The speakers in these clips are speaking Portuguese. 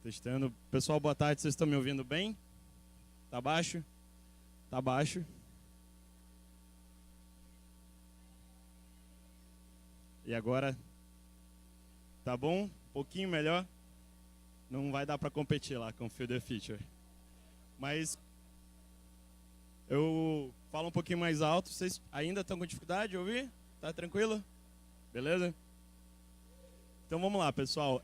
Testando. Pessoal, boa tarde. Vocês estão me ouvindo bem? Tá baixo? Tá baixo. E agora? Tá bom? Um pouquinho melhor? Não vai dar para competir lá com o Feel the Feature. Mas eu falo um pouquinho mais alto. Vocês ainda estão com dificuldade de ouvir? Tá tranquilo? Beleza? Então vamos lá, pessoal.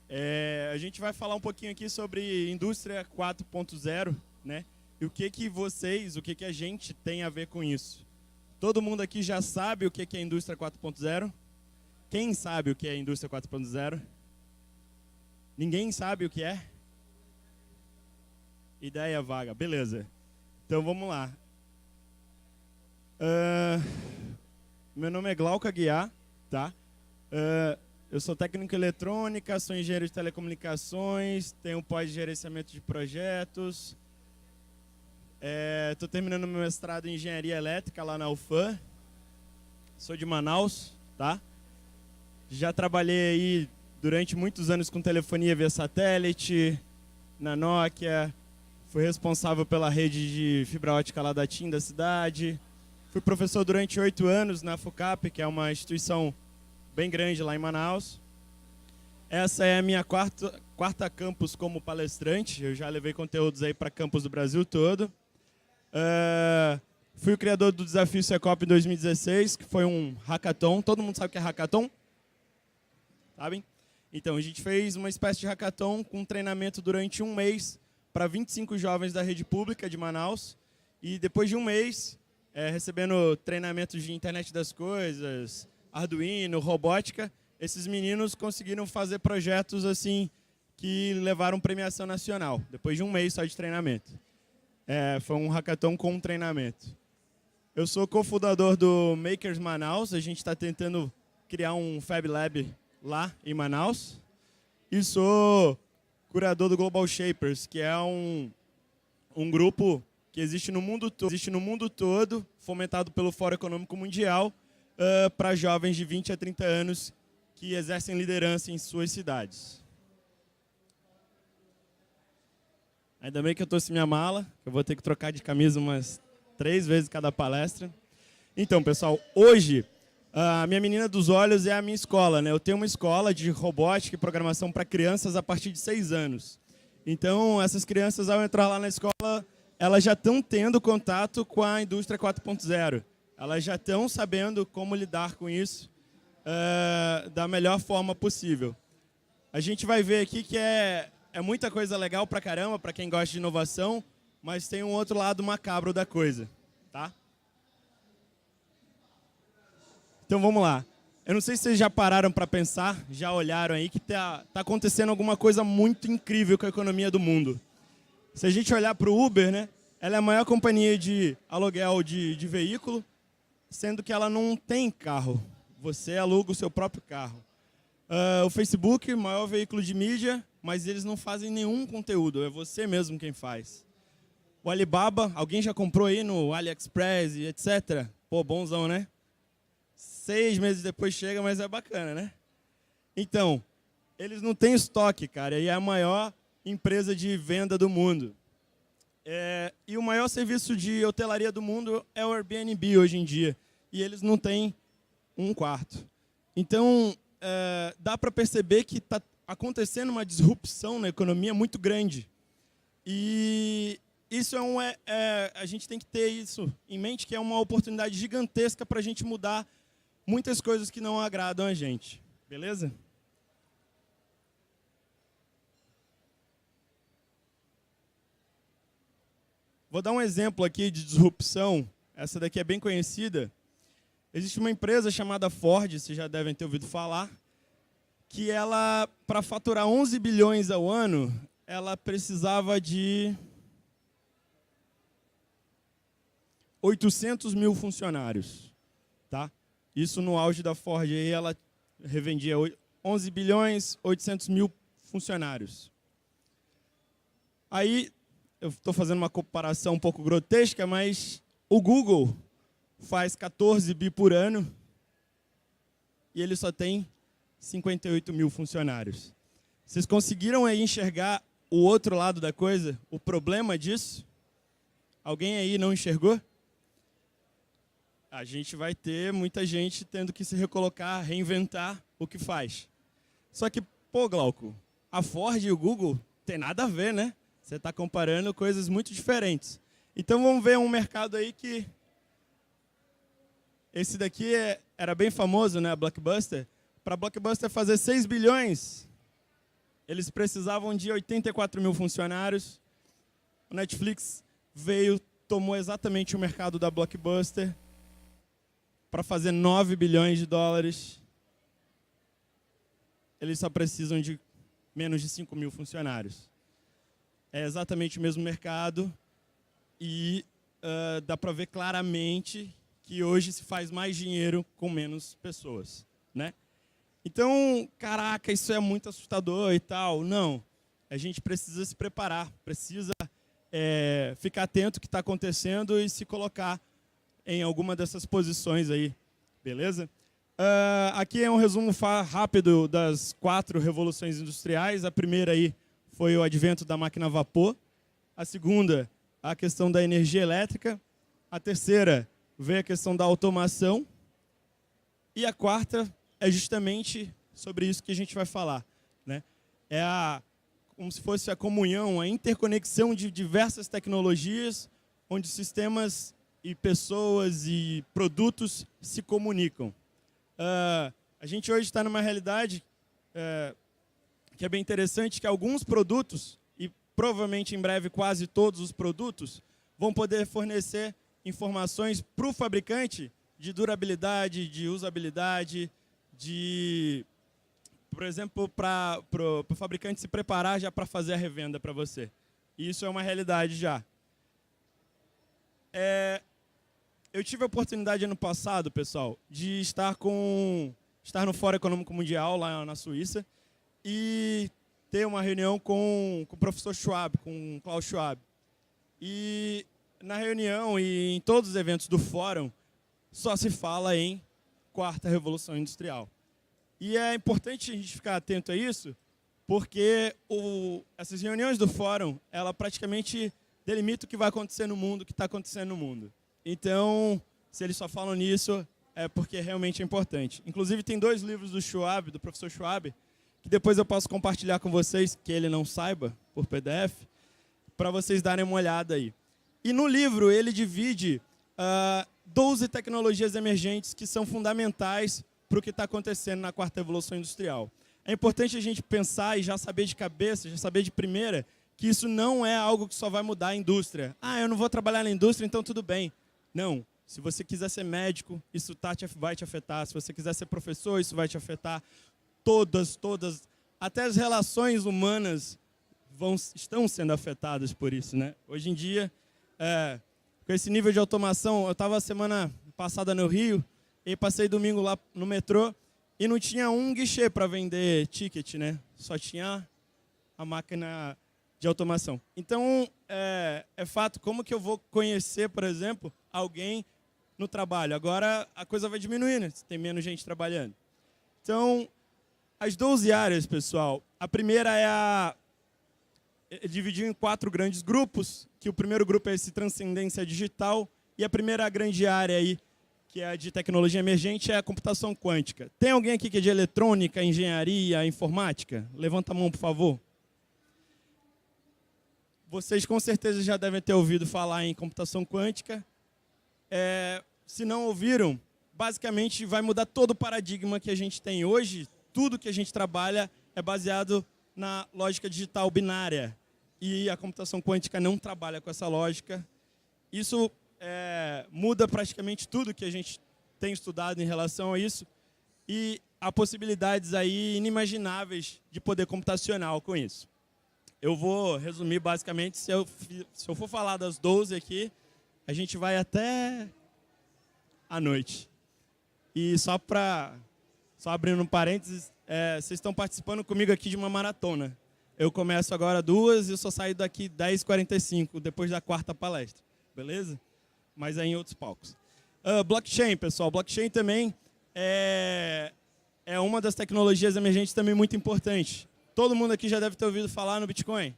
A gente vai falar um pouquinho aqui sobre indústria 4.0, né? E o que vocês, o que a gente tem a ver com isso. Todo mundo aqui já sabe o que é a indústria 4.0? Quem sabe o que é a indústria 4.0? Ninguém sabe o que é? Ideia vaga, beleza. Então vamos lá. Meu nome é Glauco Aguiar, tá? Eu sou técnico em eletrônica, sou engenheiro de telecomunicações, tenho pós-gerenciamento de projetos. Estou terminando meu mestrado em engenharia elétrica lá na UFAM. Sou de Manaus, tá? Já trabalhei aí durante muitos anos com telefonia via satélite, na Nokia. Fui responsável pela rede de fibra ótica lá da TIM da cidade. Fui professor durante 8 anos na FUCAP, que é uma instituição bem grande lá em Manaus. Essa é a minha quarta campus como palestrante. Eu já levei conteúdos aí para campus do Brasil todo. Fui o criador do Desafio Secop em 2016, que foi um hackathon. Todo mundo sabe o que é hackathon? Sabem? Então, a gente fez uma espécie de hackathon com treinamento durante um mês para 25 jovens da rede pública de Manaus. E depois de um mês, recebendo treinamento de internet das coisas, Arduino, robótica, esses meninos conseguiram fazer projetos assim que levaram premiação nacional, depois de um mês só de treinamento. Foi um hackathon com treinamento. Eu sou cofundador do Makers Manaus, a gente está tentando criar um Fab Lab lá em Manaus. E sou curador do Global Shapers, que é um grupo que existe no mundo todo, fomentado pelo Fórum Econômico Mundial, para jovens de 20 a 30 anos que exercem liderança em suas cidades. Ainda bem que eu trouxe minha mala, que eu vou ter que trocar de camisa umas 3 vezes cada palestra. Então, pessoal, hoje a minha menina dos olhos é a minha escola, né? Eu tenho uma escola de robótica e programação para crianças a partir de 6 anos. Então, essas crianças, ao entrar lá na escola, elas já estão tendo contato com a indústria 4.0. Elas já estão sabendo como lidar com isso da melhor forma possível. A gente vai ver aqui que é muita coisa legal pra caramba, para quem gosta de inovação, mas tem um outro lado macabro da coisa, tá? Então vamos lá. Eu não sei se vocês já pararam para pensar, já olharam aí que tá acontecendo alguma coisa muito incrível com a economia do mundo. Se a gente olhar para o Uber, né, ela é a maior companhia de aluguel de veículo, sendo que ela não tem carro. Você aluga o seu próprio carro. O Facebook, maior veículo de mídia, mas eles não fazem nenhum conteúdo, é você mesmo quem faz. O Alibaba, alguém já comprou aí no AliExpress e etc? Pô, bonzão, né? 6 meses depois chega, mas é bacana, né? Então, eles não têm estoque, cara, e é a maior empresa de venda do mundo. E o maior serviço de hotelaria do mundo é o Airbnb hoje em dia, e eles não têm um quarto. Então, dá para perceber que está acontecendo uma disrupção na economia muito grande. E isso a gente tem que ter isso em mente, que é uma oportunidade gigantesca para a gente mudar muitas coisas que não agradam a gente. Beleza? Vou dar um exemplo aqui de disrupção. Essa daqui é bem conhecida. Existe uma empresa chamada Ford, vocês já devem ter ouvido falar, que ela, para faturar 11 bilhões ao ano, ela precisava de 800 mil funcionários. Tá? Isso no auge da Ford, aí ela revendia 11 bilhões, 800 mil funcionários. Aí, eu estou fazendo uma comparação um pouco grotesca, mas o Google faz 14 bi por ano e ele só tem 58 mil funcionários. Vocês conseguiram aí enxergar o outro lado da coisa, o problema disso? Alguém aí não enxergou? A gente vai ter muita gente tendo que se recolocar, reinventar o que faz. Só que, pô, Glauco, a Ford e o Google tem nada a ver, né? Você está comparando coisas muito diferentes. Então vamos ver um mercado aí que... Esse daqui era bem famoso, né? A Blockbuster. Para a Blockbuster fazer 6 bilhões, eles precisavam de 84 mil funcionários. O Netflix veio, tomou exatamente o mercado da Blockbuster para fazer 9 bilhões de dólares. Eles só precisam de menos de 5 mil funcionários. É exatamente o mesmo mercado e dá para ver claramente que hoje se faz mais dinheiro com menos pessoas, né? Então, caraca, isso é muito assustador e tal. Não, a gente precisa se preparar, precisa ficar atento ao que está acontecendo e se colocar em alguma dessas posições aí, beleza? Aqui é um resumo rápido das 4 revoluções industriais. A primeira aí foi o advento da máquina a vapor. A segunda, a questão da energia elétrica. A terceira, veio a questão da automação. E a quarta é justamente sobre isso que a gente vai falar, né? Como se fosse a comunhão, a interconexão de diversas tecnologias, onde sistemas e pessoas e produtos se comunicam. A gente hoje está numa realidade que é bem interessante, que alguns produtos, e provavelmente em breve quase todos os produtos, vão poder fornecer informações para o fabricante de durabilidade, de usabilidade, por exemplo, para o fabricante se preparar já para fazer a revenda para você. E isso é uma realidade já. Eu tive a oportunidade ano passado, pessoal, de estar no Fórum Econômico Mundial, lá na Suíça, e ter uma reunião com o professor Schwab, com o Klaus Schwab. E na reunião e em todos os eventos do Fórum, só se fala em quarta revolução industrial. E é importante a gente ficar atento a isso, porque essas reuniões do Fórum, ela praticamente delimita o que vai acontecer no mundo, o que está acontecendo no mundo. Então, se eles só falam nisso, é porque realmente é importante. Inclusive, tem 2 livros do Schwab, do professor Schwab, que depois eu posso compartilhar com vocês, que ele não saiba, por PDF, para vocês darem uma olhada aí. E no livro, ele divide 12 tecnologias emergentes que são fundamentais para o que está acontecendo na quarta revolução industrial. É importante a gente pensar e já saber de cabeça, já saber de primeira, que isso não é algo que só vai mudar a indústria. Eu não vou trabalhar na indústria, então tudo bem. Não. Se você quiser ser médico, isso vai te afetar. Se você quiser ser professor, isso vai te afetar. Todas, até as relações humanas estão sendo afetadas por isso, né? Hoje em dia, com esse nível de automação, eu estava semana passada no Rio, e passei domingo lá no metrô, e não tinha um guichê para vender ticket, né? Só tinha a máquina de automação. Então, é fato, como que eu vou conhecer, por exemplo, alguém no trabalho? Agora a coisa vai diminuir, né? Tem menos gente trabalhando. Então, as 12 áreas, pessoal, a primeira dividiu em 4 grandes grupos, que o primeiro grupo é esse transcendência digital, e a primeira grande área aí, que é a de tecnologia emergente, é a computação quântica. Tem alguém aqui que é de eletrônica, engenharia, informática? Levanta a mão, por favor. Vocês com certeza já devem ter ouvido falar em computação quântica. Se não ouviram, basicamente vai mudar todo o paradigma que a gente tem hoje. Tudo que a gente trabalha é baseado na lógica digital binária. E a computação quântica não trabalha com essa lógica. Isso muda praticamente tudo que a gente tem estudado em relação a isso. E há possibilidades aí inimagináveis de poder computacional com isso. Eu vou resumir basicamente, se eu for falar das 12 aqui, a gente vai até a noite. E só abrindo um parênteses, vocês estão participando comigo aqui de uma maratona. Eu começo agora 2 e eu só saio daqui 10h45, depois da 4ª palestra. Beleza? Mas é em outros palcos. Blockchain, pessoal. Blockchain também é uma das tecnologias emergentes também muito importante. Todo mundo aqui já deve ter ouvido falar no Bitcoin.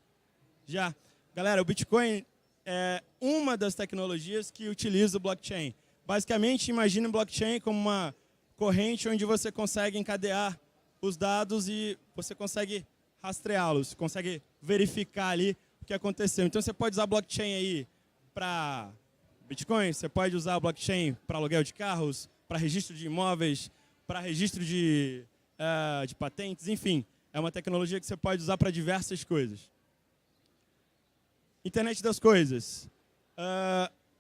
Já. Galera, o Bitcoin é uma das tecnologias que utiliza o blockchain. Basicamente, imagine o blockchain como uma corrente onde você consegue encadear os dados e você consegue rastreá-los, consegue verificar ali o que aconteceu. Então, você pode usar blockchain aí para Bitcoin, você pode usar blockchain para aluguel de carros, para registro de imóveis, para registro de patentes, enfim. É uma tecnologia que você pode usar para diversas coisas. Internet das coisas.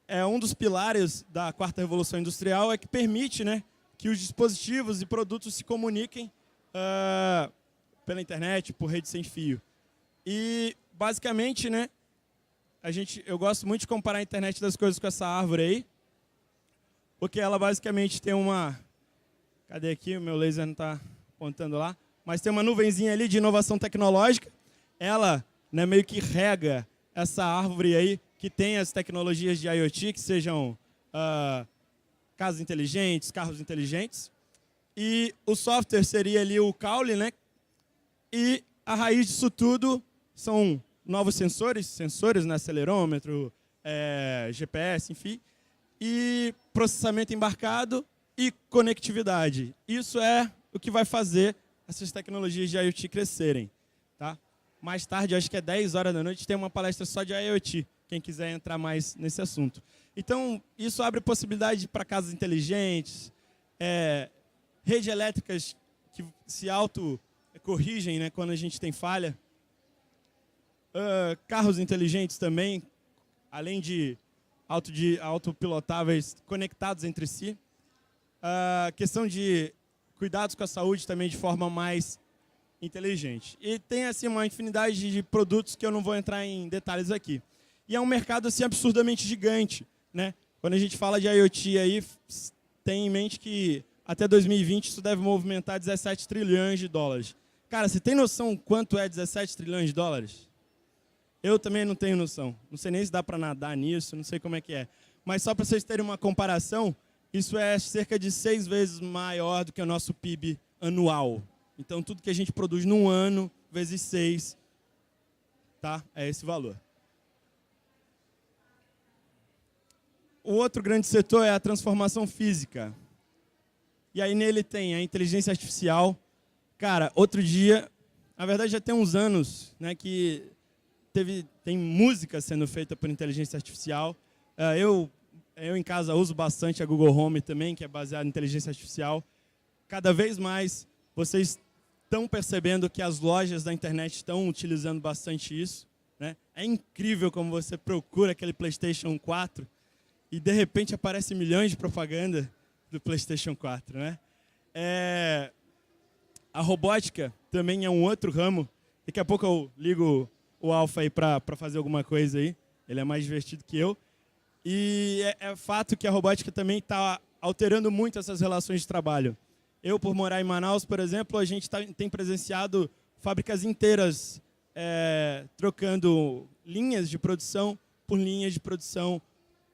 É um dos pilares da quarta revolução industrial, é que permite, né, que os dispositivos e produtos se comuniquem pela internet, por rede sem fio. E, basicamente, né, eu gosto muito de comparar a internet das coisas com essa árvore aí, porque ela basicamente tem uma... Cadê aqui? O meu laser não está apontando lá. Mas tem uma nuvenzinha ali de inovação tecnológica. Ela, né, meio que rega essa árvore aí, que tem as tecnologias de IoT, que sejam casas inteligentes, carros inteligentes. E o software seria ali o caule, né? E a raiz disso tudo são novos sensores, né, acelerômetro, GPS, enfim, e processamento embarcado e conectividade. Isso é o que vai fazer essas tecnologias de IoT crescerem. Tá? Mais tarde, acho que é 10 horas da noite, tem uma palestra só de IoT, quem quiser entrar mais nesse assunto. Então, isso abre possibilidade para casas inteligentes, redes elétricas que se auto-corrigem, né, quando a gente tem falha, carros inteligentes também, além de autopilotáveis conectados entre si. Questão de cuidados com a saúde também de forma mais inteligente. E tem assim uma infinidade de produtos que eu não vou entrar em detalhes aqui. E é um mercado assim absurdamente gigante, né? Quando a gente fala de IoT aí, tem em mente que até 2020 isso deve movimentar 17 trilhões de dólares. Cara, você tem noção quanto é 17 trilhões de dólares? Eu também não tenho noção. Não sei nem se dá para nadar nisso, não sei como é que é. Mas só para vocês terem uma comparação, isso é cerca de 6 vezes maior do que o nosso PIB anual. Então, tudo que a gente produz num ano, vezes 6, tá? É esse valor. O outro grande setor é a transformação física. E aí nele tem a inteligência artificial. Cara, outro dia, na verdade já tem uns anos, né, que tem música sendo feita por inteligência artificial. Eu em casa uso bastante a Google Home também, que é baseada em inteligência artificial. Cada vez mais vocês estão percebendo que as lojas da internet estão utilizando bastante isso, né? É incrível como você procura aquele PlayStation 4 e de repente aparece milhões de propaganda do PlayStation 4, né? A robótica também é um outro ramo. Daqui a pouco eu ligo o Alpha aí para fazer alguma coisa aí. Ele é mais divertido que eu. E é fato que a robótica também está alterando muito essas relações de trabalho. Eu, por morar em Manaus, por exemplo, a gente tem presenciado fábricas inteiras trocando linhas de produção por linhas de produção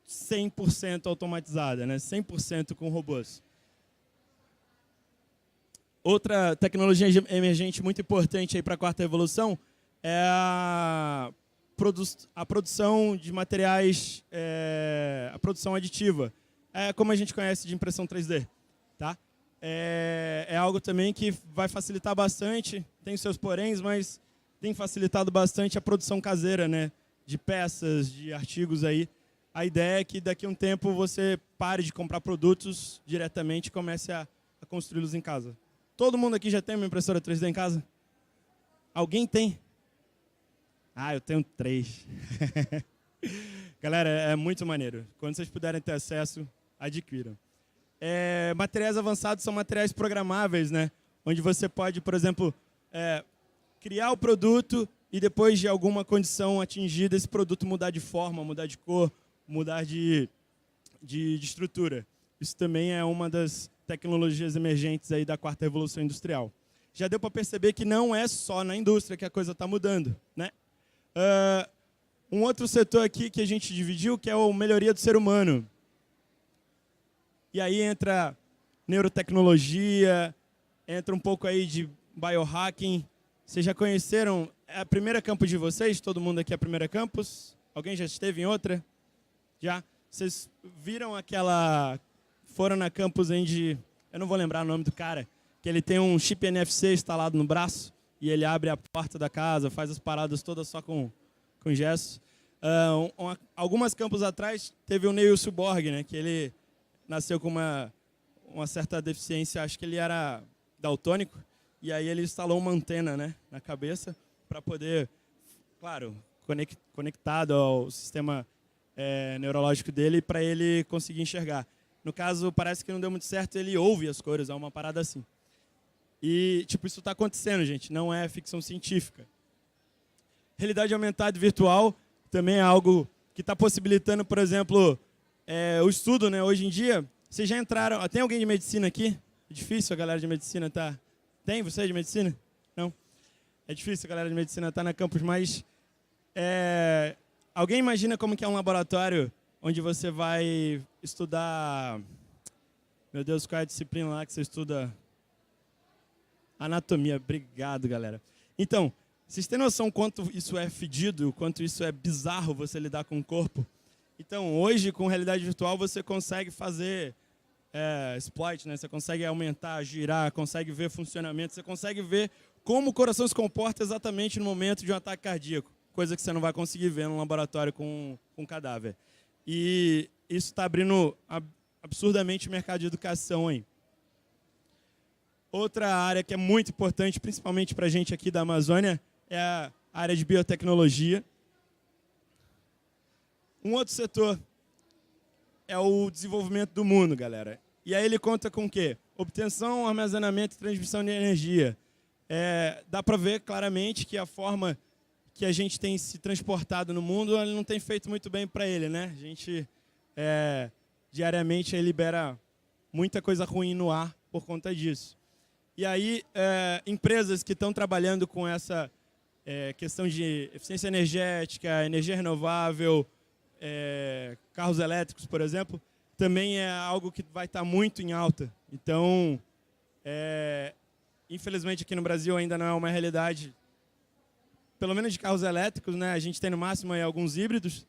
100% automatizada, né? 100% com robôs. Outra tecnologia emergente muito importante para a quarta revolução é a produção de materiais, a produção aditiva. Como a gente conhece de impressão 3D. Tá? É algo também que vai facilitar bastante, tem seus poréns, mas tem facilitado bastante a produção caseira, né? De peças, de artigos aí. A ideia é que daqui a um tempo você pare de comprar produtos diretamente e comece a construí-los em casa. Todo mundo aqui já tem uma impressora 3D em casa? Alguém tem? Eu tenho 3. Galera, é muito maneiro. Quando vocês puderem ter acesso, adquiram. Materiais avançados são materiais programáveis, né? Onde você pode, por exemplo, criar o produto e depois de alguma condição atingida, esse produto mudar de forma, mudar de cor, mudar de estrutura. Isso também é uma das tecnologias emergentes aí da quarta revolução industrial. Já deu para perceber que não é só na indústria que a coisa está mudando, né? Um outro setor aqui que a gente dividiu, que é a melhoria do ser humano. E aí entra neurotecnologia, entra um pouco aí de biohacking. Vocês já conheceram é a primeira campus de vocês? Todo mundo aqui é a primeira campus? Alguém já esteve em outra? Já? Vocês viram aquela... Foram na campus onde... Eu não vou lembrar o nome do cara. Que ele tem um chip NFC instalado no braço e ele abre a porta da casa, faz as paradas todas só com gesso. Algumas campos atrás teve o Neilson Borg, né? Que ele nasceu com uma certa deficiência, acho que ele era daltônico. E aí ele instalou uma antena, né, na cabeça para poder, claro, conectado ao sistema neurológico dele para ele conseguir enxergar. No caso, parece que não deu muito certo, ele ouve as cores, é uma parada assim. E, tipo, isso está acontecendo, gente, não é ficção científica. Realidade aumentada e virtual também é algo que está possibilitando, por exemplo, o estudo, né? Hoje em dia, vocês já entraram... Tem alguém de medicina aqui? É difícil a galera de medicina tá... Tem? Você é de medicina? Não? É difícil a galera de medicina estar na campus, mas... Alguém imagina como que é um laboratório onde você vai estudar... Meu Deus, qual é a disciplina lá que você estuda? Anatomia. Obrigado, galera. Então, vocês têm noção quanto isso é fedido, quanto isso é bizarro você lidar com o corpo? Então, hoje, com realidade virtual, você consegue fazer... exploit, né? Você consegue aumentar, girar, consegue ver funcionamento, você consegue ver como o coração se comporta exatamente no momento de um ataque cardíaco, coisa que você não vai conseguir ver no laboratório com um cadáver. E isso está abrindo absurdamente o mercado de educação aí. Outra área que é muito importante, principalmente para a gente aqui da Amazônia, é a área de biotecnologia. Um outro setor é o desenvolvimento do mundo, galera. E aí ele conta com o quê? Obtenção, armazenamento e transmissão de energia. Dá para ver claramente que a forma que a gente tem se transportado no mundo, ele não tem feito muito bem para ele, né? A gente, diariamente, libera muita coisa ruim no ar por conta disso. E aí, empresas que estão trabalhando com essa questão de eficiência energética, energia renovável, carros elétricos, por exemplo, também é algo que vai estar muito em alta. Então, infelizmente aqui no Brasil ainda não é uma realidade, pelo menos de carros elétricos, né? A gente tem no máximo aí alguns híbridos,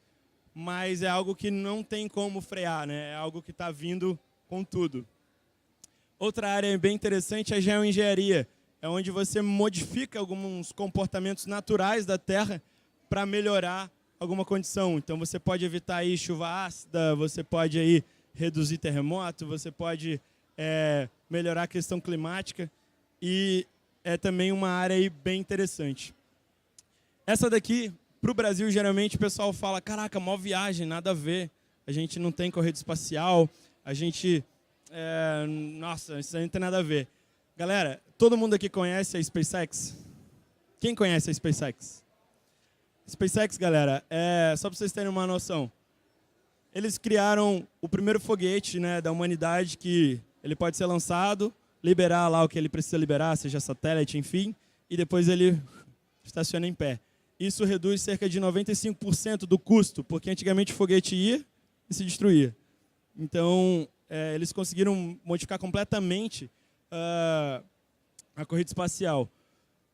mas é algo que não tem como frear, né? É algo que está vindo com tudo. Outra área bem interessante é a geoengenharia, é onde você modifica alguns comportamentos naturais da Terra para melhorar alguma condição. Então, você pode evitar aí chuva ácida, você pode aí reduzir terremoto, você pode melhorar a questão climática e é também uma área aí bem interessante. Essa daqui, para o Brasil, geralmente o pessoal fala, caraca, mó viagem, nada a ver, a gente não tem corrida espacial, a gente... nossa, isso aí não tem nada a ver. Galera, todo mundo aqui conhece a SpaceX? Quem conhece a SpaceX? SpaceX, galera, só para vocês terem uma noção, eles criaram o primeiro foguete, né, da humanidade que ele pode ser lançado, liberar lá o que ele precisa liberar, seja satélite, enfim, e depois ele estaciona em pé. Isso reduz cerca de 95% do custo, porque antigamente o foguete ia e se destruía. Então, eles conseguiram modificar completamente a corrida espacial.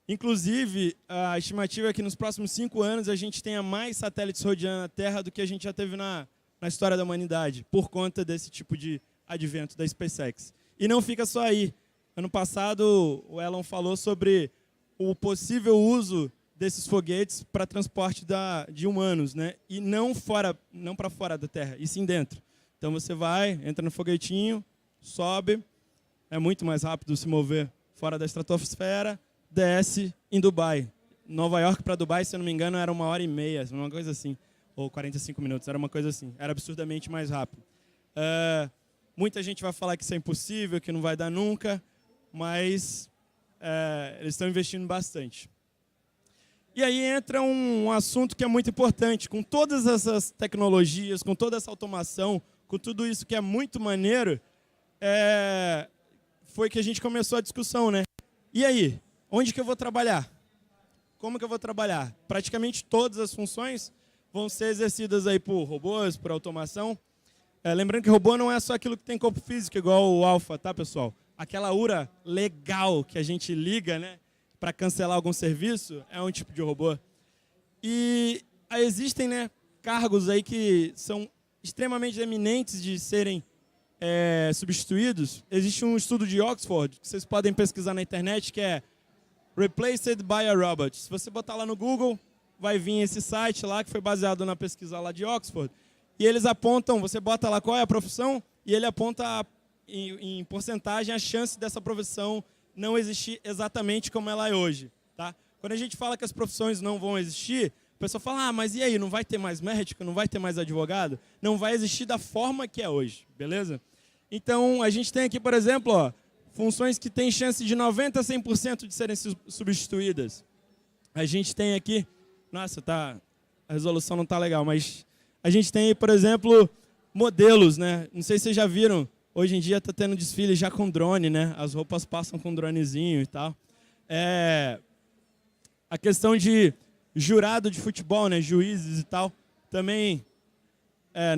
Inclusive, a estimativa é que nos próximos 5 anos a gente tenha mais satélites rodeando a Terra do que a gente já teve na história da humanidade, por conta desse tipo de advento da SpaceX. E não fica só aí. Ano passado, o Elon falou sobre o possível uso desses foguetes para transporte de humanos, né? E não para fora da Terra, e sim dentro. Então você vai, entra no foguetinho, sobe, é muito mais rápido se mover fora da estratosfera, desce em Dubai. Nova York para Dubai, se eu não me engano, era 1h30, uma coisa assim, ou 45 minutos, era uma coisa assim, era absurdamente mais rápido. Muita gente vai falar que isso é impossível, que não vai dar nunca, mas eles estão investindo bastante. E aí entra um assunto que é muito importante, com todas essas tecnologias, com toda essa automação, com tudo isso que é muito maneiro, foi que a gente começou a discussão, né? E aí, onde que eu vou trabalhar? Como que eu vou trabalhar? Praticamente todas as funções vão ser exercidas aí por robôs, por automação. Lembrando que robô não é só aquilo que tem corpo físico, igual o Alpha, tá, pessoal? Aquela URA legal que a gente liga, né? para cancelar algum serviço, é um tipo de robô. E aí existem, né, cargos aí que são extremamente eminentes de serem substituídos. Existe um estudo de Oxford, que vocês podem pesquisar na internet, que é Replaced by a Robot. Se você botar lá no Google, vai vir esse site lá, que foi baseado na pesquisa lá de Oxford. E eles apontam, você bota lá qual é a profissão, e ele aponta em porcentagem a chance dessa profissão não existir exatamente como ela é hoje. Tá? Quando a gente fala que as profissões não vão existir, a pessoa fala, ah, mas e aí, não vai ter mais médico, não vai ter mais advogado? Não vai existir da forma que é hoje, beleza? Então, a gente tem aqui, por exemplo, ó, funções que têm chance de 90% a 100% de serem substituídas. A gente tem aqui, nossa, a resolução não está legal, mas a gente tem aí, por exemplo, modelos, né? Não sei se vocês já viram, hoje em dia está tendo desfile já com drone, né? As roupas passam com dronezinho e tal. A questão de jurado de futebol, né? Juízes e tal, também,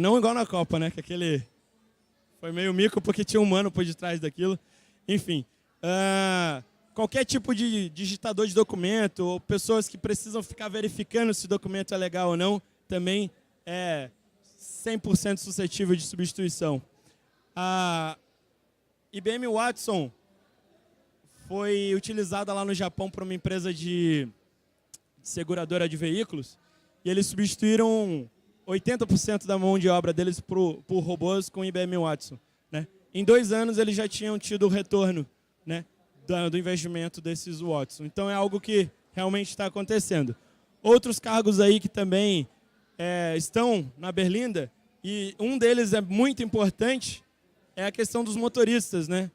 não igual na Copa, né? Que aquele foi meio mico porque tinha um humano por detrás daquilo. Enfim, qualquer tipo de digitador de documento, ou pessoas que precisam ficar verificando se o documento é legal ou não, também é 100% suscetível de substituição. A IBM Watson foi utilizada lá no Japão por uma empresa de seguradora de veículos, e eles substituíram 80% da mão de obra deles por robôs com IBM Watson. Né? Em 2 anos, eles já tinham tido o retorno, né, do investimento desses Watson. Então, é algo que realmente está acontecendo. Outros cargos aí que também estão na berlinda, e um deles é muito importante, é a questão dos motoristas. Né?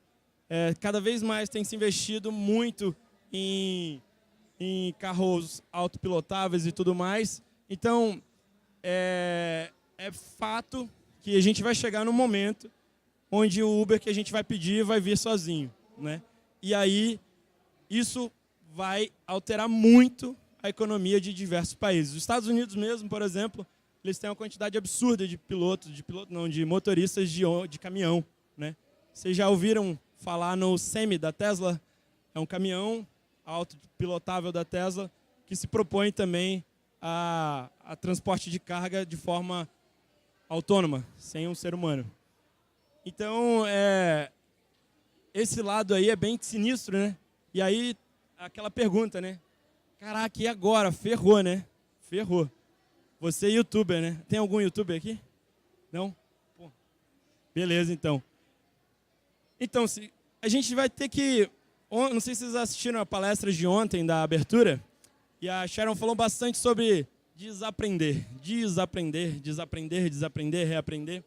Cada vez mais tem se investido muito em carros autopilotáveis e tudo mais. Então, é fato que a gente vai chegar num momento onde o Uber que a gente vai pedir vai vir sozinho. Né? E aí, isso vai alterar muito a economia de diversos países. Os Estados Unidos mesmo, por exemplo, eles têm uma quantidade absurda de motoristas de caminhão. Né? Vocês já ouviram falar no Semi da Tesla? É um caminhão autopilotável da Tesla que se propõe também a transporte de carga de forma autônoma, sem um ser humano. Então, esse lado aí é bem sinistro, né? E aí, aquela pergunta, né? Caraca, e agora? Ferrou, né? Ferrou. Você é youtuber, né? Tem algum youtuber aqui? Não? Pô. Beleza, então. Então, a gente vai ter que... Não sei se vocês assistiram a palestra de ontem, da abertura, e a Sharon falou bastante sobre desaprender, reaprender.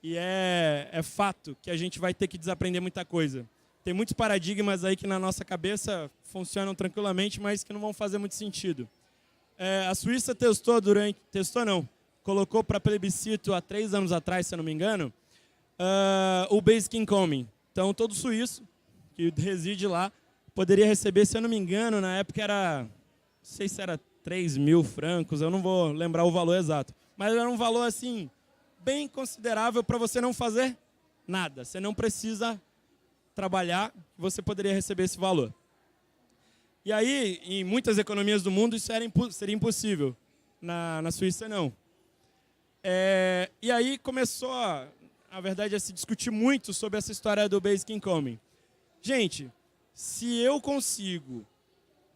E é fato que a gente vai ter que desaprender muita coisa. Tem muitos paradigmas aí que na nossa cabeça funcionam tranquilamente, mas que não vão fazer muito sentido. A Suíça colocou para plebiscito há 3 anos atrás, se eu não me engano, o Basic Income. Então, todo suíço que reside lá poderia receber, se eu não me engano, na época era, não sei se era 3.000 francos, eu não vou lembrar o valor exato, mas era um valor assim bem considerável para você não fazer nada. Você não precisa trabalhar, você poderia receber esse valor. E aí, em muitas economias do mundo, isso seria impossível. Na Suíça, não. E aí começou, na verdade, a se discutir muito sobre essa história do Basic Income. Gente, se eu consigo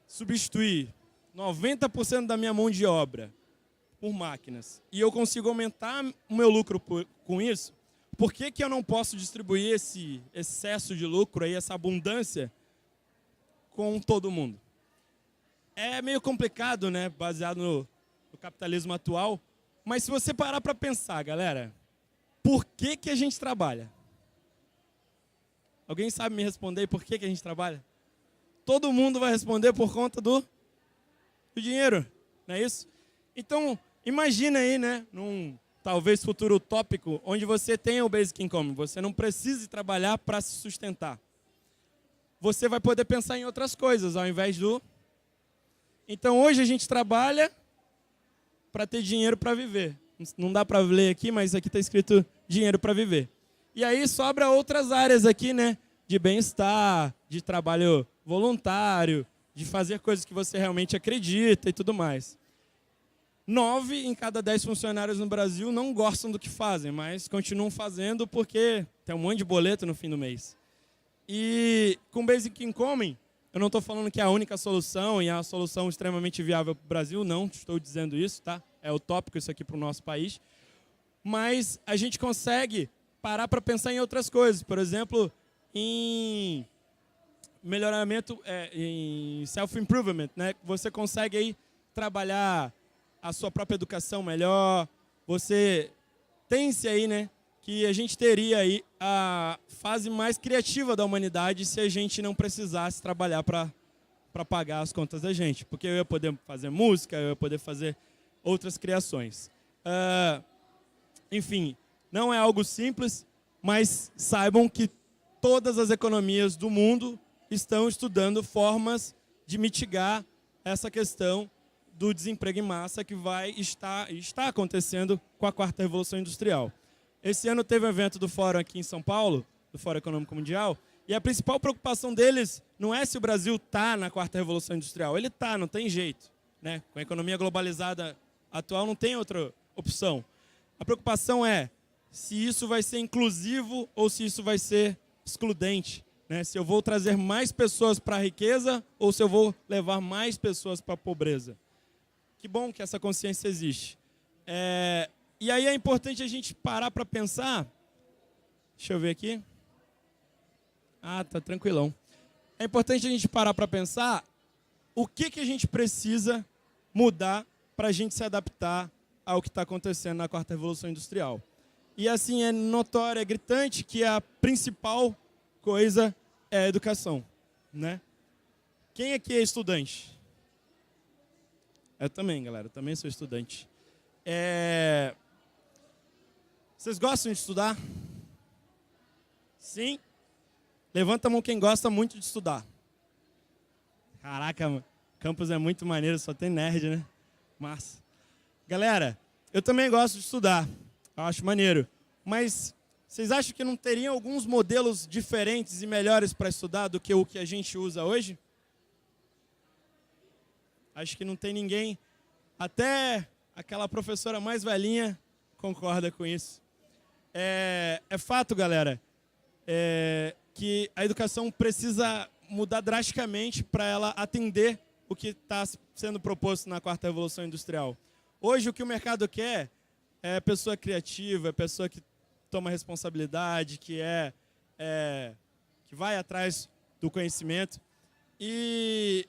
substituir 90% da minha mão de obra por máquinas e eu consigo aumentar o meu lucro com isso, por que eu não posso distribuir esse excesso de lucro, aí, essa abundância, com todo mundo? É meio complicado, né, baseado no capitalismo atual, mas se você parar para pensar, galera, por que a gente trabalha? Alguém sabe me responder por que a gente trabalha? Todo mundo vai responder por conta do dinheiro, não é isso? Então, imagina aí, né, num talvez futuro utópico, onde você tenha o Basic Income, você não precise trabalhar para se sustentar. Você vai poder pensar em outras coisas, ao invés do... Então, hoje a gente trabalha para ter dinheiro para viver. Não dá para ler aqui, mas aqui está escrito dinheiro para viver. E aí sobra outras áreas aqui, né? De bem-estar, de trabalho voluntário, de fazer coisas que você realmente acredita e tudo mais. 9 em cada 10 funcionários no Brasil não gostam do que fazem, mas continuam fazendo porque tem um monte de boleto no fim do mês. E com Basic Income, eu não estou falando que é a única solução e é a solução extremamente viável para o Brasil, não estou dizendo isso, tá? É utópico isso aqui para o nosso país. Mas a gente consegue parar para pensar em outras coisas. Por exemplo, em melhoramento, em self-improvement, né? Você consegue aí trabalhar a sua própria educação melhor. Você tem-se aí, né, que a gente teria aí a fase mais criativa da humanidade se a gente não precisasse trabalhar para pagar as contas da gente. Porque eu ia poder fazer música, eu ia poder fazer outras criações. Enfim, não é algo simples, mas saibam que todas as economias do mundo estão estudando formas de mitigar essa questão do desemprego em massa que está acontecendo com a quarta revolução industrial. Esse ano teve um evento do Fórum aqui em São Paulo, do Fórum Econômico Mundial, e a principal preocupação deles não é se o Brasil está na quarta revolução industrial. Ele está, não tem jeito, né? Com a economia globalizada atual não tem outra opção. A preocupação é se isso vai ser inclusivo ou se isso vai ser excludente, né? Se eu vou trazer mais pessoas para a riqueza ou se eu vou levar mais pessoas para a pobreza. Que bom que essa consciência existe. E aí é importante a gente parar para pensar. Deixa eu ver aqui. Tá tranquilão. É importante a gente parar para pensar o que a gente precisa mudar para a gente se adaptar ao que está acontecendo na quarta revolução industrial. E assim, é notório, é gritante que a principal coisa é a educação, né? Quem aqui é estudante? Eu também, galera, eu também sou estudante. Vocês gostam de estudar? Sim? Levanta a mão quem gosta muito de estudar. Caraca, mano, campus é muito maneiro, só tem nerd, né? Massa. Galera, eu também gosto de estudar, eu acho maneiro. Mas vocês acham que não teriam alguns modelos diferentes e melhores para estudar do que o que a gente usa hoje? Acho que não tem ninguém, até aquela professora mais velhinha concorda com isso. É fato, galera, que a educação precisa mudar drasticamente para ela atender o que está sendo proposto na quarta revolução industrial. Hoje, o que o mercado quer é pessoa criativa, é pessoa que toma responsabilidade, que vai atrás do conhecimento. E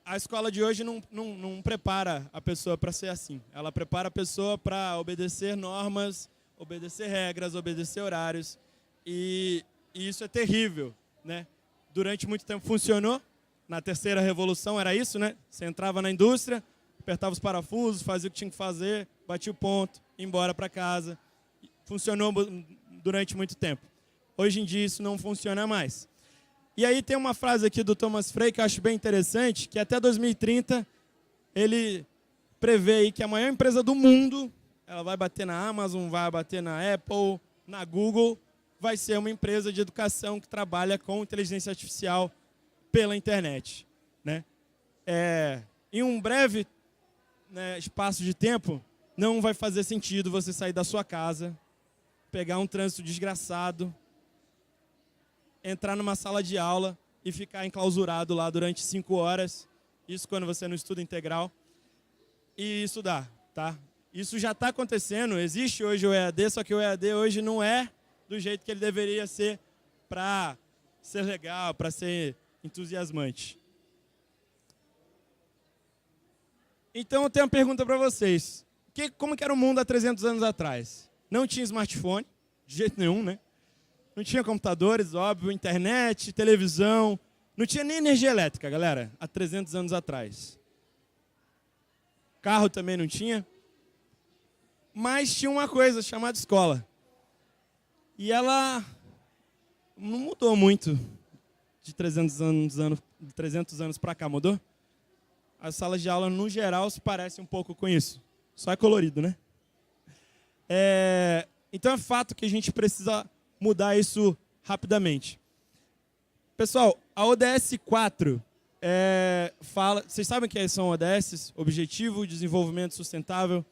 a escola de hoje não prepara a pessoa para ser assim. Ela prepara a pessoa para obedecer normas, obedecer regras, obedecer horários. E isso é terrível, né? Durante muito tempo funcionou. Na terceira revolução era isso, né? Você entrava na indústria, apertava os parafusos, fazia o que tinha que fazer, batia o ponto, ia embora para casa. Funcionou durante muito tempo. Hoje em dia isso não funciona mais. E aí tem uma frase aqui do Thomas Frey que eu acho bem interessante, que até 2030 ele prevê aí que a maior empresa do mundo, ela vai bater na Amazon, vai bater na Apple, na Google, vai ser uma empresa de educação que trabalha com inteligência artificial pela internet, né? Em um breve, né, espaço de tempo, não vai fazer sentido você sair da sua casa, pegar um trânsito desgraçado, entrar numa sala de aula e ficar enclausurado lá durante 5 horas, isso quando você não estuda integral, e estudar, tá? Isso já está acontecendo, existe hoje o EAD, só que o EAD hoje não é do jeito que ele deveria ser para ser legal, para ser entusiasmante. Então eu tenho uma pergunta para vocês. Como que era o mundo há 300 anos atrás? Não tinha smartphone, de jeito nenhum, né? Não tinha computadores, óbvio, internet, televisão. Não tinha nem energia elétrica, galera, há 300 anos atrás. Carro também não tinha. Mas tinha uma coisa chamada escola. E ela não mudou muito de 300 anos para cá, mudou? As salas de aula, no geral, se parecem um pouco com isso. Só é colorido, né? Então é fato que a gente precisa mudar isso rapidamente. Pessoal, a ODS 4 Vocês sabem o que são ODSs? Objetivo de Desenvolvimento Sustentável.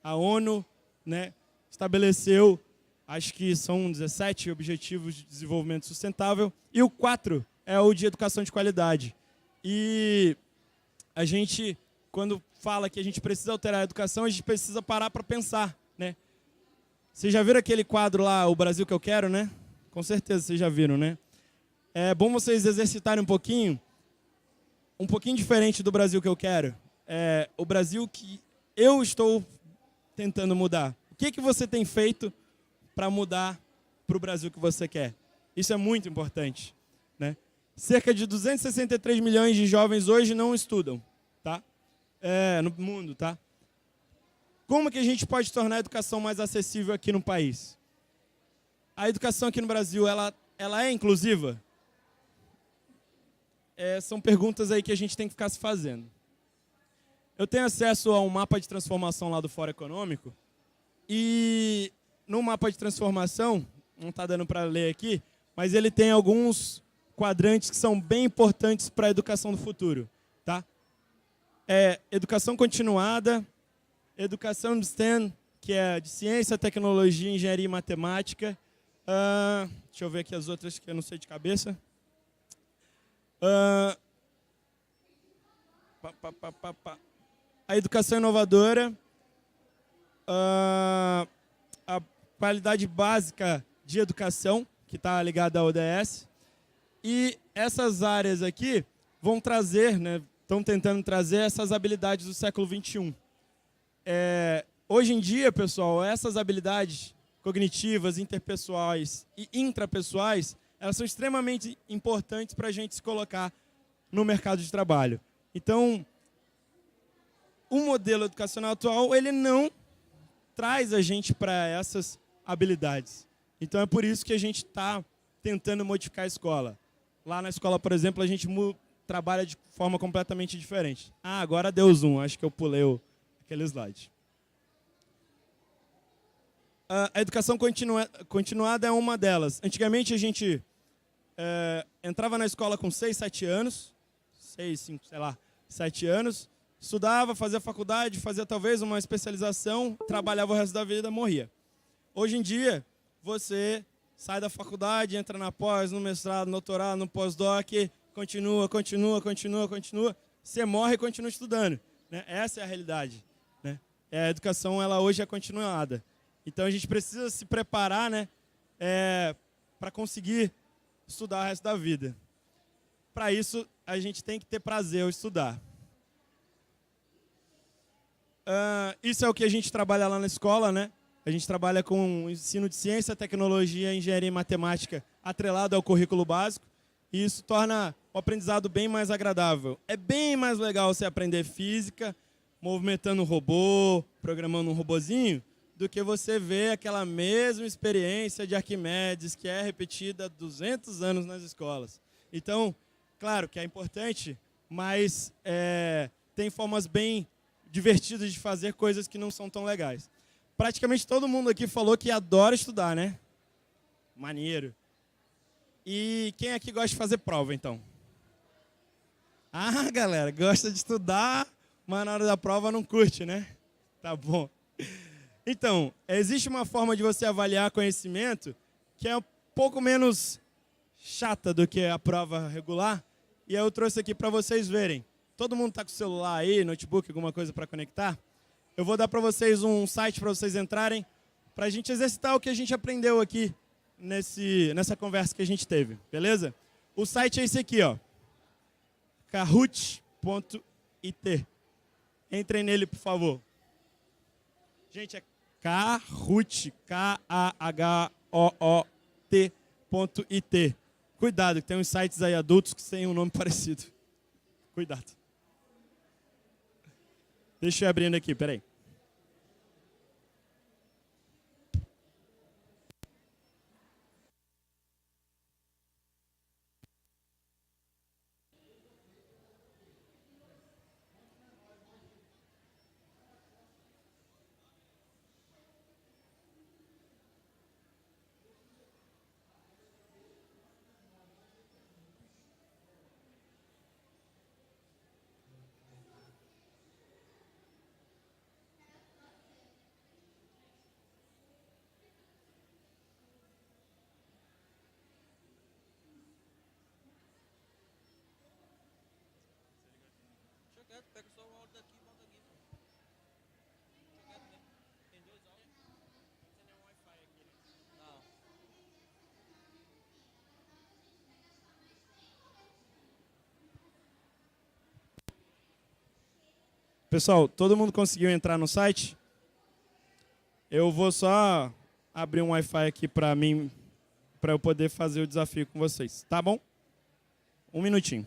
A ONU, né, estabeleceu, acho que são 17 Objetivos de Desenvolvimento Sustentável, e o 4 é o de Educação de Qualidade. E a gente, quando fala que a gente precisa alterar a educação, a gente precisa parar para pensar, né? Vocês já viram aquele quadro lá, O Brasil que eu quero, né? Com certeza vocês já viram, né? É bom vocês exercitarem um pouquinho diferente do Brasil que eu quero. É o Brasil que eu estou tentando mudar. O que você tem feito para mudar para o Brasil que você quer? Isso é muito importante, né? Cerca de 263 milhões de jovens hoje não estudam, tá? No mundo, tá? Como que a gente pode tornar a educação mais acessível aqui no país? A educação aqui no Brasil, ela é inclusiva? São perguntas aí que a gente tem que ficar se fazendo. Eu tenho acesso a um mapa de transformação lá do Fórum Econômico, e no mapa de transformação, não está dando para ler aqui, mas ele tem alguns quadrantes que são bem importantes para a educação do futuro, tá? Educação continuada, educação de STEM, que é de ciência, tecnologia, engenharia e matemática. Deixa eu ver aqui as outras que eu não sei de cabeça. A educação inovadora, a qualidade básica de educação, que está ligada à ODS. E essas áreas aqui vão trazer, né, estão tentando trazer essas habilidades do século XXI. Hoje em dia, pessoal, essas habilidades cognitivas, interpessoais e intrapessoais, elas são extremamente importantes para a gente se colocar no mercado de trabalho. Então, o modelo educacional atual, ele não traz a gente para essas habilidades. Então, é por isso que a gente está tentando modificar a escola. Lá na escola, por exemplo, a gente trabalha de forma completamente diferente. Agora deu zoom, acho que eu pulei aquele slide. A educação continuada é uma delas. Antigamente, a gente entrava na escola com 6, 7 anos, 6, 5, sei lá, 7 anos, estudava, fazia faculdade, fazia talvez uma especialização, trabalhava o resto da vida e morria. Hoje em dia, você sai da faculdade, entra na pós, no mestrado, no doutorado, no pós-doc, continua, você morre e continua estudando, né? Essa é a realidade, né? A educação, ela hoje é continuada. Então, a gente precisa se preparar, né, para conseguir estudar o resto da vida. Para isso, a gente tem que ter prazer ao estudar. Isso é o que a gente trabalha lá na escola, né? A gente trabalha com ensino de ciência, tecnologia, engenharia e matemática atrelado ao currículo básico. E isso torna o aprendizado bem mais agradável. É bem mais legal você aprender física, movimentando um robô, programando um robozinho, do que você ver aquela mesma experiência de Arquimedes, que é repetida há 200 anos nas escolas. Então, claro que é importante, mas tem formas bem divertidas de fazer coisas que não são tão legais. Praticamente todo mundo aqui falou que adora estudar, né? Maneiro. E quem aqui gosta de fazer prova, então? Galera, gosta de estudar, mas na hora da prova não curte, né? Tá bom. Então, existe uma forma de você avaliar conhecimento que é um pouco menos chata do que a prova regular, e eu trouxe aqui para vocês verem. Todo mundo está com o celular aí, notebook, alguma coisa para conectar? Eu vou dar para vocês um site para vocês entrarem, para a gente exercitar o que a gente aprendeu aqui nessa conversa que a gente teve, beleza? O site é esse aqui, ó, kahoot.it. Entrem nele, por favor. Gente, é Kahoot, K-A-H-O-O-T.it. Cuidado, que tem uns sites aí adultos que têm um nome parecido. Cuidado. Deixa eu ir abrindo aqui, peraí. Pessoal, todo mundo conseguiu entrar no site? Eu vou só abrir um Wi-Fi aqui para mim, para eu poder fazer o desafio com vocês. Tá bom? Um minutinho.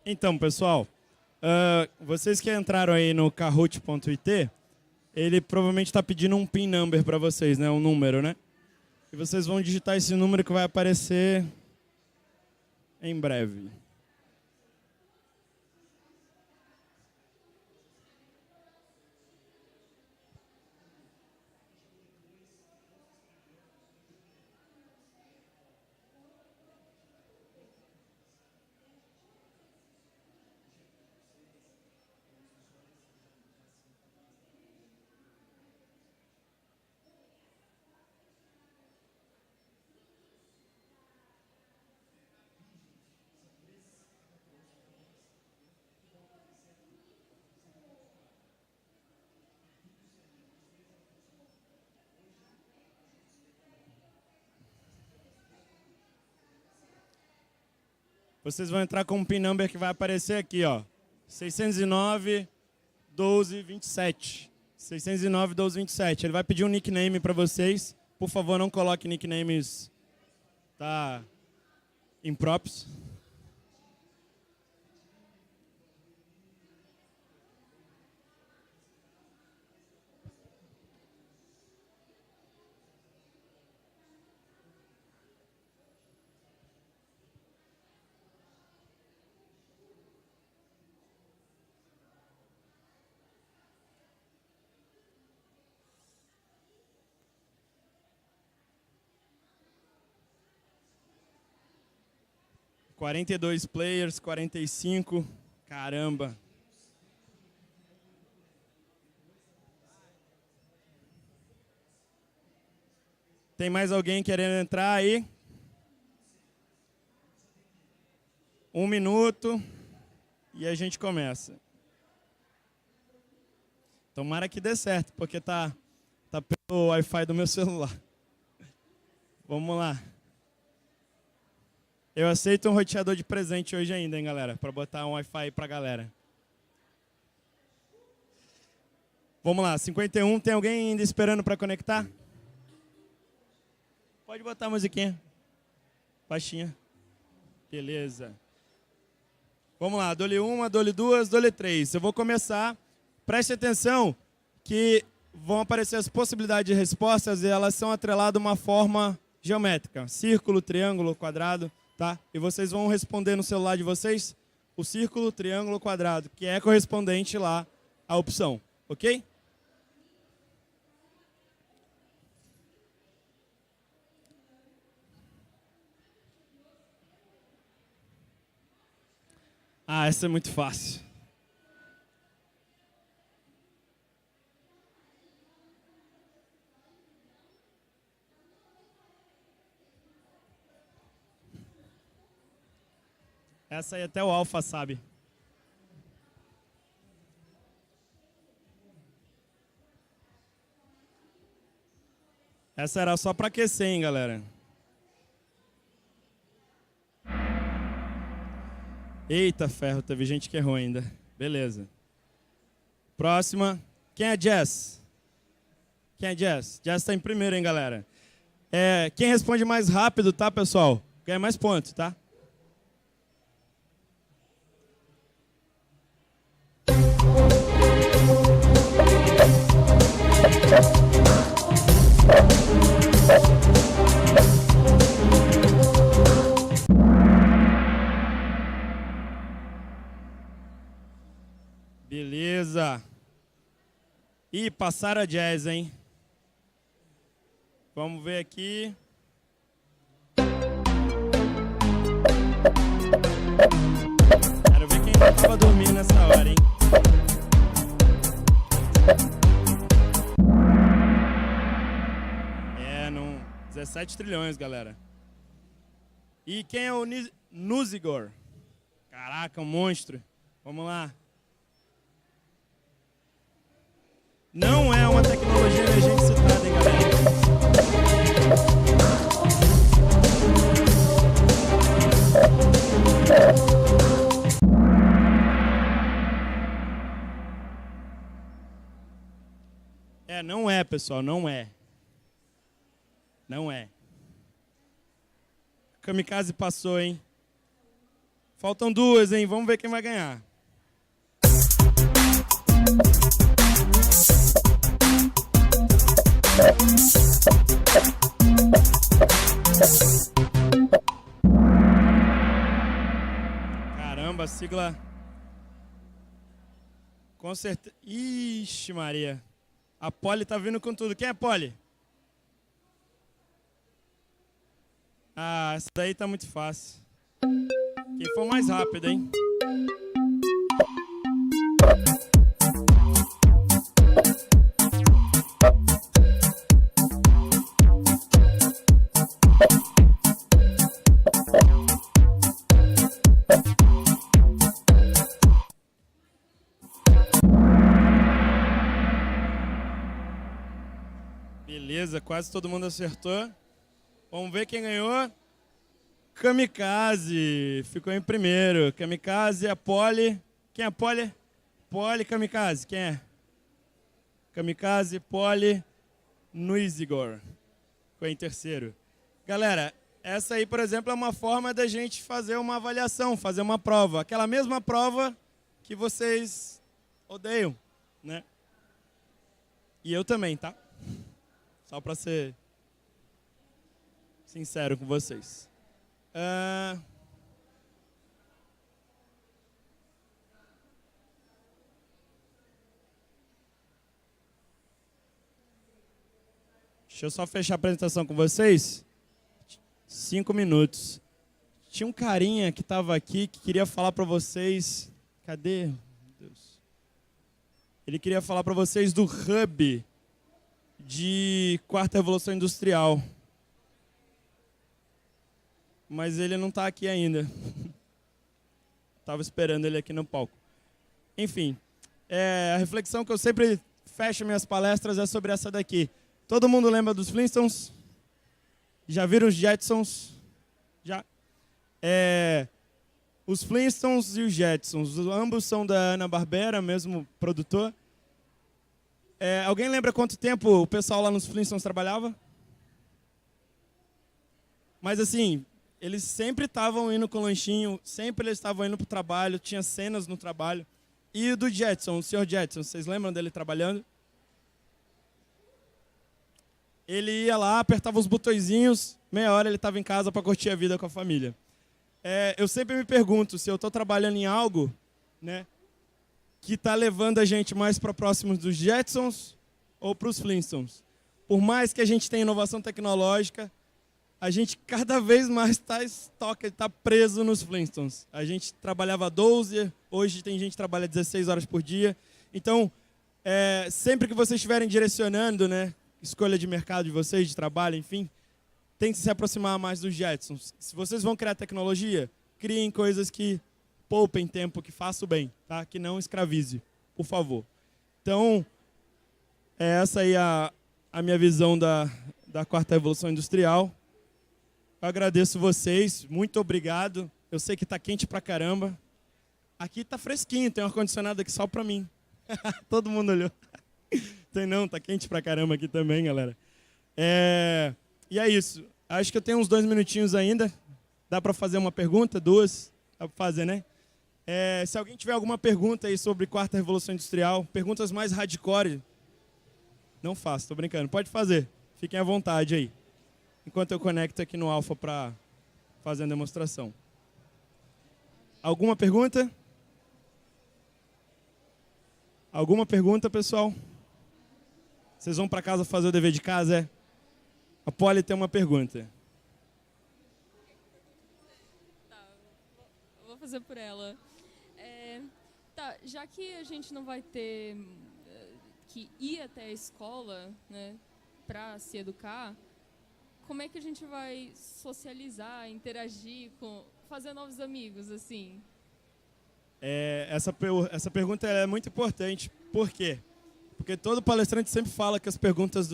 Então, pessoal, vocês que entraram aí no kahoot.it, ele provavelmente está pedindo um PIN number para vocês, né? Um número, né? E vocês vão digitar esse número que vai aparecer em breve. Vocês vão entrar com um PIN number que vai aparecer aqui, ó. 609 12 27. 609 12 27. Ele vai pedir um nickname para vocês. Por favor, não coloque nicknames impróprios. $42 players, 45. Caramba. Tem mais alguém querendo entrar aí? 1 minuto e a gente começa. Tomara que dê certo, porque tá pelo Wi-Fi do meu celular. Vamos lá. Eu aceito um roteador de presente hoje ainda, hein, galera? Para botar um Wi-Fi aí pra galera. Vamos lá, 51. Tem alguém ainda esperando para conectar? Pode botar a musiquinha. Baixinha. Beleza. Vamos lá, dole 1, dole 2, dole 3. Eu vou começar. Preste atenção que vão aparecer as possibilidades de respostas e elas são atreladas a uma forma geométrica. Círculo, triângulo, quadrado. Tá? E vocês vão responder no celular de vocês o círculo, triângulo, quadrado, que é correspondente lá à opção. Ok? Ah, essa é muito fácil. Essa aí até o Alfa sabe. Essa era só para aquecer, hein, galera? Eita ferro, teve gente que errou ainda. Beleza. Próxima. Quem é Jess? Quem é Jess? Jess tá em primeiro, hein, galera? Quem responde mais rápido, tá, pessoal? Ganha mais pontos, tá? Beleza. Ih, passaram a Jazz, hein? Vamos ver aqui. Quero ver quem não tava dormindo nessa hora, hein? Não. 17 trilhões, galera. E quem é o Nuzigor? Caraca, um monstro. Vamos lá. Não é uma tecnologia emergente citada, hein, galera? Não é, pessoal, não é. Não é. Kamikaze passou, hein? Faltam duas, hein? Vamos ver quem vai ganhar. Caramba, a sigla. Com certeza. Ixi, Maria. A Polly tá vindo com tudo. Quem é Polly? Ah, essa daí tá muito fácil. Quem for mais rápido, hein? Beleza, quase todo mundo acertou. Vamos ver quem ganhou. Kamikaze ficou em primeiro. Kamikaze, a Polly. Quem é a Polly? Polly, Kamikaze. Quem é? Kamikaze, Polly, Nuzigor. Ficou em terceiro. Galera, essa aí, por exemplo, é uma forma da gente fazer uma avaliação, fazer uma prova. Aquela mesma prova que vocês odeiam, né? E eu também, tá? Só para ser sincero com vocês. Deixa eu só fechar a apresentação com vocês. 5 minutos. Tinha um carinha que estava aqui que queria falar para vocês. Cadê? Meu Deus. Ele queria falar para vocês do hub de quarta revolução industrial. Mas ele não está aqui ainda. Estava esperando ele aqui no palco. Enfim, a reflexão que eu sempre fecho minhas palestras é sobre essa daqui. Todo mundo lembra dos Flintstones? Já viram os Jetsons? Já? Os Flintstones e os Jetsons, ambos são da Hanna-Barbera, mesmo produtor. Alguém lembra quanto tempo o pessoal lá nos Flintstones trabalhava? Mas assim, eles sempre estavam indo com lanchinho, sempre eles estavam indo para o trabalho, tinha cenas no trabalho. E o do Jetson, o Sr. Jetson, vocês lembram dele trabalhando? Ele ia lá, apertava os botõezinhos, meia hora ele estava em casa para curtir a vida com a família. Eu sempre me pergunto se eu estou trabalhando em algo, né, que está levando a gente mais para próximos dos Jetsons ou para os Flintstones. Por mais que a gente tenha inovação tecnológica, a gente cada vez mais está preso nos Flintstones. A gente trabalhava 12, hoje tem gente que trabalha 16 horas por dia. Então, sempre que vocês estiverem direcionando, né, escolha de mercado de vocês, de trabalho, enfim, tem que se aproximar mais dos Jetsons. Se vocês vão criar tecnologia, criem coisas que poupem tempo, que façam bem, tá? Que não escravize, por favor. Então, essa aí a minha visão da quarta revolução industrial. Eu agradeço vocês, muito obrigado. Eu sei que está quente pra caramba. Aqui está fresquinho, tem um ar-condicionado aqui só para mim. Todo mundo olhou. Tem não, tá quente pra caramba aqui também, galera. E é isso. Acho que eu tenho uns 2 minutinhos ainda. Dá para fazer uma pergunta? 2? Dá para fazer, né? Se alguém tiver alguma pergunta aí sobre quarta revolução industrial, perguntas mais hardcore, não faço, tô brincando. Pode fazer, fiquem à vontade aí. Enquanto eu conecto aqui no Alpha para fazer a demonstração. Alguma pergunta? Alguma pergunta, pessoal? Vocês vão para casa fazer o dever de casa, é? A Polly tem uma pergunta. Tá, eu vou fazer por ela. Tá, já que a gente não vai ter que ir até a escola, né, para se educar, como é que a gente vai socializar, interagir, fazer novos amigos, assim? Essa pergunta é muito importante. Por quê? Porque todo palestrante sempre fala que as perguntas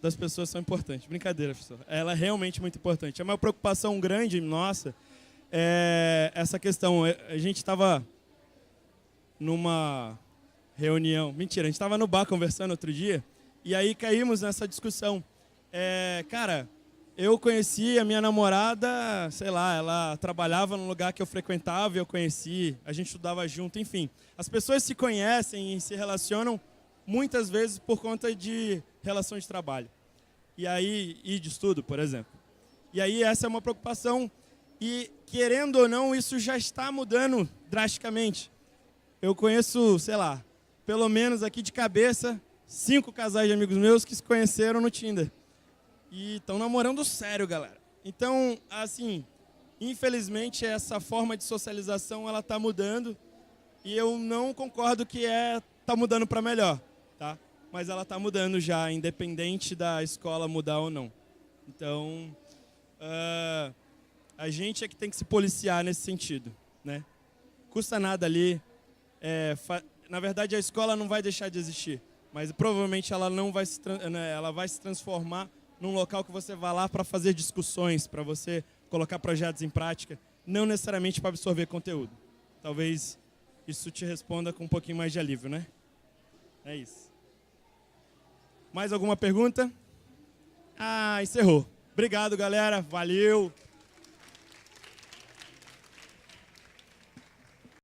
das pessoas são importantes. Brincadeira, professor. Ela é realmente muito importante. É uma preocupação grande nossa essa questão. A gente estava numa reunião. Mentira, a gente estava no bar conversando outro dia. E aí caímos nessa discussão. Cara, eu conheci a minha namorada, sei lá, ela trabalhava num lugar que eu frequentava e eu conheci, a gente estudava junto, enfim. As pessoas se conhecem e se relacionam muitas vezes por conta de relação de trabalho. E de estudo, por exemplo. E aí essa é uma preocupação e, querendo ou não, isso já está mudando drasticamente. Eu conheço, sei lá, pelo menos aqui de cabeça, 5 casais de amigos meus que se conheceram no Tinder. E estão namorando sério, galera. Então, assim, infelizmente, essa forma de socialização, ela está mudando. E eu não concordo que está mudando para melhor, tá? Mas ela está mudando já, independente da escola mudar ou não. Então, a gente é que tem que se policiar nesse sentido, né? Custa nada ali. Na verdade, a escola não vai deixar de existir. Mas provavelmente ela não vai ela vai se transformar num local que você vai lá para fazer discussões, para você colocar projetos em prática, não necessariamente para absorver conteúdo. Talvez isso te responda com um pouquinho mais de alívio, né? É isso. Mais alguma pergunta? Encerrou. Obrigado, galera. Valeu.